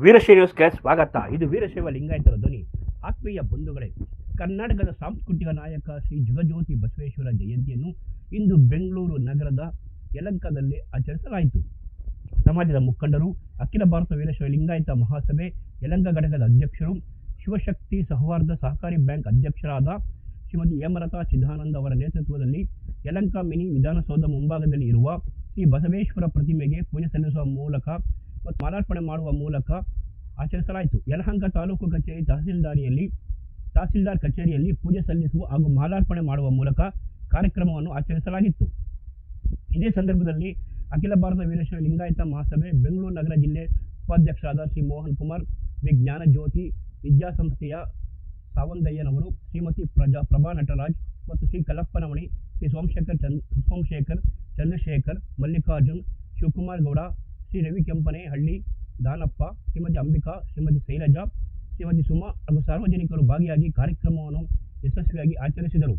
ವೀರಶೈವ ನ್ಯೂಸ್ಗೆ ಸ್ವಾಗತ. ಇದು ವೀರಶೈವ ಲಿಂಗಾಯತರ ಧ್ವನಿ. ಆತ್ಮೀಯ ಬಂಧುಗಳೇ, ಕರ್ನಾಟಕದ ಸಾಂಸ್ಕೃತಿಕ ನಾಯಕ ಶ್ರೀ ಜಗಜ್ಯೋತಿ ಬಸವೇಶ್ವರ ಜಯಂತಿಯನ್ನು ಇಂದು ಬೆಂಗಳೂರು ನಗರದ ಯಲಹಂಕದಲ್ಲಿ ಆಚರಿಸಲಾಯಿತು. ಸಮಾಜದ ಮುಖಂಡರು, ಅಖಿಲ ಭಾರತ ವೀರಶೈವ ಲಿಂಗಾಯತ ಮಹಾಸಭೆ ಯಲಹಂಕ ಘಟಕದ ಅಧ್ಯಕ್ಷರು, ಶಿವಶಕ್ತಿ ಸೌಹಾರ್ದ ಸಹಕಾರಿ ಬ್ಯಾಂಕ್ ಅಧ್ಯಕ್ಷರಾದ ಶ್ರೀಮತಿ ಹೇಮಲತಾ ಚಿದಾನಂದ ಅವರ ನೇತೃತ್ವದಲ್ಲಿ ಯಲಹಂಕ ಮಿನಿ ವಿಧಾನಸೌಧ ಮುಂಭಾಗದಲ್ಲಿ ಇರುವ ಶ್ರೀ ಬಸವೇಶ್ವರ ಪ್ರತಿಮೆಗೆ ಪೂಜೆ ಸಲ್ಲಿಸುವ ಮೂಲಕ ಮತ್ತು ಮಾಲಾರ್ಪಣೆ ಮಾಡುವ ಮೂಲಕ ಆಚರಿಸಲಾಯಿತು. ಯಲಹಂಕ ತಾಲೂಕು ಕಚೇರಿ ತಹಸೀಲ್ದಾರ್ ಕಚೇರಿಯಲ್ಲಿ ಪೂಜೆ ಸಲ್ಲಿಸುವ ಹಾಗೂ ಮಾಲಾರ್ಪಣೆ ಮಾಡುವ ಮೂಲಕ ಕಾರ್ಯಕ್ರಮವನ್ನು ಆಚರಿಸಲಾಗಿತ್ತು. ಇದೇ ಸಂದರ್ಭದಲ್ಲಿ ಅಖಿಲ ಭಾರತ ವೀರಶೈವ ಲಿಂಗಾಯತ ಮಹಾಸಭೆ ಬೆಂಗಳೂರು ನಗರ ಜಿಲ್ಲೆ ಉಪಾಧ್ಯಕ್ಷರಾದ ಶ್ರೀ ಮೋಹನ್ ಕುಮಾರ್, ವಿಜ್ಞಾನ ಜ್ಯೋತಿ ವಿದ್ಯಾಸಂಸ್ಥೆಯ ಸಾವಂದಯ್ಯನವರು, ಶ್ರೀಮತಿ ಪ್ರಭಾ ನಟರಾಜ್ ಮತ್ತು ಶ್ರೀ ಕಲ್ಲಪ್ಪನಮಣಿ, ಶ್ರೀ ಸೋಮಶೇಖರ್, ಚಂದ್ರಶೇಖರ್, ಮಲ್ಲಿಕಾರ್ಜುನ್, ಶಿವಕುಮಾರ್ ಗೌಡ, ಶ್ರೀ ರವಿ ಕೆಂಪನಹಳ್ಳಿ, ದಾನಪ್ಪ, ಶ್ರೀಮತಿ ಅಂಬಿಕಾ, ಶ್ರೀಮತಿ ಶೈಲಜಾ, ಶ್ರೀಮತಿ ಸುಮಾ ಹಾಗೂ ಸಾರ್ವಜನಿಕರು ಭಾಗಿಯಾಗಿ ಕಾರ್ಯಕ್ರಮವನ್ನು ಯಶಸ್ವಿಯಾಗಿ ಆಚರಿಸಿದರು.